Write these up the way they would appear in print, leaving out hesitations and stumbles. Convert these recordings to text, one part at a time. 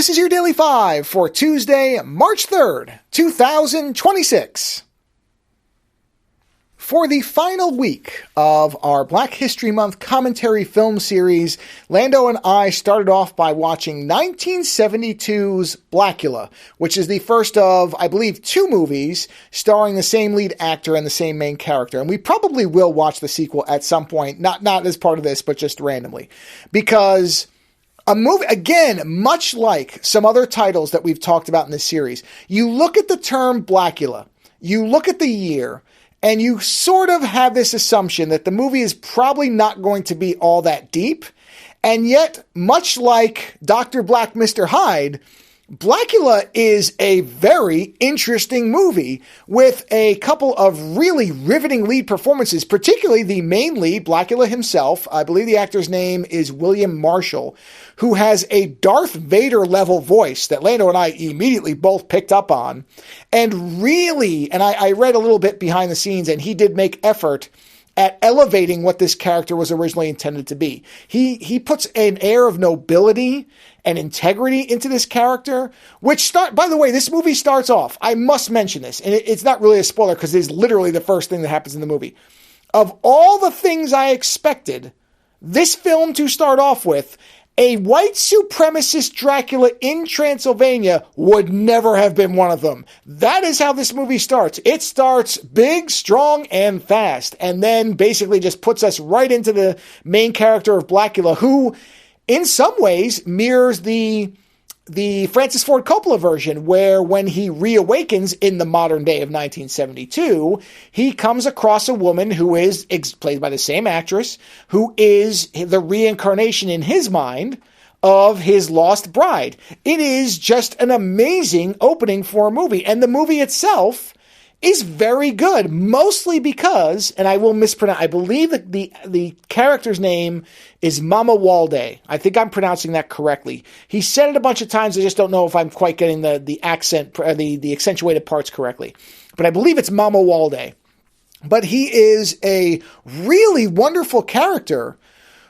This is your Daily 5 for Tuesday, March 3rd, 2026. For the final week of our Black History Month commentary film series, Lando and I started off by watching 1972's Blacula, which is the first of, I believe, 2 movies starring the same lead actor and the same main character. And we probably will watch the sequel at some point, not as part of this, but just randomly. Because a movie, again, much like some other titles that we've talked about in this series, you look at the term Blacula, you look at the year, and you sort of have this assumption that the movie is probably not going to be all that deep. And yet, much like Dr. Black, Mr. Hyde, Blacula is a very interesting movie with a couple of really riveting lead performances, particularly the main lead, Blacula himself. I believe the actor's name is William Marshall, who has a Darth Vader level voice that Lando and I immediately both picked up on. And really, and I read a little bit behind the scenes, and he did make effort at elevating what this character was originally intended to be. He puts an air of nobility and integrity into this character, by the way, this movie starts off, I must mention this, and it's not really a spoiler because it is literally the first thing that happens in the movie. Of all the things I expected this film to start off with, a white supremacist Dracula in Transylvania would never have been one of them. That is how this movie starts. It starts big, strong, and fast, and then basically just puts us right into the main character of Blacula, who, in some ways, mirrors the Francis Ford Coppola version, where when he reawakens in the modern day of 1972, he comes across a woman who is played by the same actress, who is the reincarnation in his mind of his lost bride. It is just an amazing opening for a movie, and the movie itself is very good, mostly because, and I will mispronounce, I believe that the character's name is Mama Walde. I think I'm pronouncing that correctly. He said it a bunch of times, I just don't know if I'm quite getting the accent, the accentuated parts correctly. But I believe it's Mama Walde. But he is a really wonderful character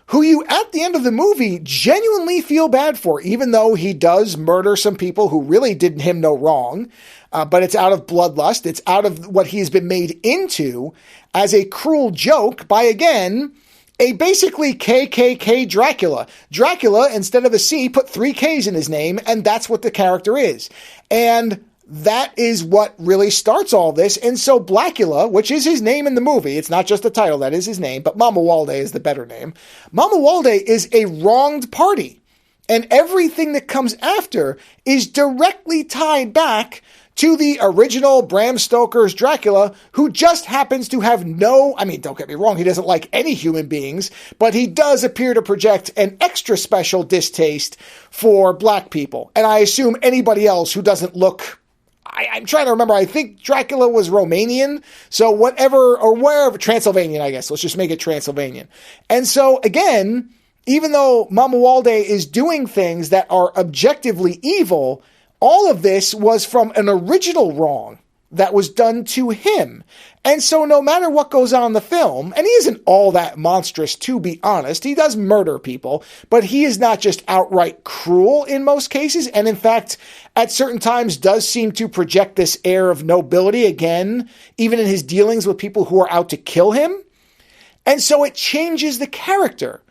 who you, at the end of the movie, genuinely feel bad for, even though he does murder some people who really did him no wrong. But it's out of bloodlust. It's out of what he's been made into as a cruel joke by, again, a basically KKK Dracula. Dracula, instead of a C, put 3 Ks in his name, and that's what the character is. And that is what really starts all this. And so Blacula, which is his name in the movie, it's not just a title, that is his name, but Mama Walde is the better name. Mama Walde is a wronged party. And everything that comes after is directly tied back to the original Bram Stoker's Dracula, who just happens to have don't get me wrong, he doesn't like any human beings, but he does appear to project an extra special distaste for black people. And I assume anybody else who doesn't look, I'm trying to remember, I think Dracula was Romanian, so whatever, or wherever, Transylvanian, I guess, let's just make it Transylvanian. And so, again, even though Mama Walde is doing things that are objectively evil, all of this was from an original wrong that was done to him. And so no matter what goes on in the film, and he isn't all that monstrous, to be honest, he does murder people, but he is not just outright cruel in most cases, and in fact, at certain times does seem to project this air of nobility again, even in his dealings with people who are out to kill him. And so it changes the character.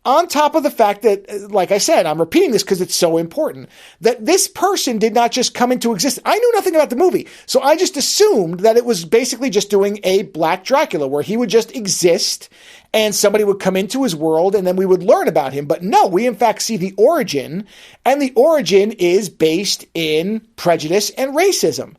On top of the fact that, like I said, I'm repeating this because it's so important, that this person did not just come into existence. I knew nothing about the movie, so I just assumed that it was basically just doing a Black Dracula, where he would just exist and somebody would come into his world and then we would learn about him. But no, we in fact see the origin, and the origin is based in prejudice and racism.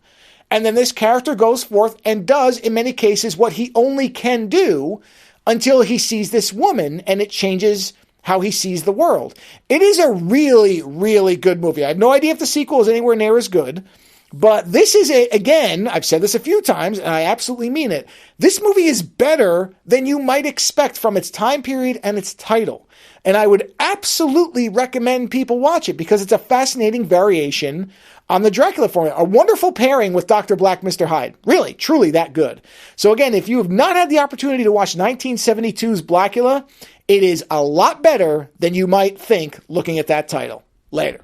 And then this character goes forth and does, in many cases, what he only can do until he sees this woman, and it changes how he sees the world. It is a really, really good movie. I have no idea if the sequel is anywhere near as good, but this is again, I've said this a few times, and I absolutely mean it. This movie is better than you might expect from its time period and its title. And I would absolutely recommend people watch it because it's a fascinating variation on the Dracula formula. A wonderful pairing with Dr. Black, Mr. Hyde. Really, truly that good. So again, if you have not had the opportunity to watch 1972's Blacula, it is a lot better than you might think looking at that title. Later.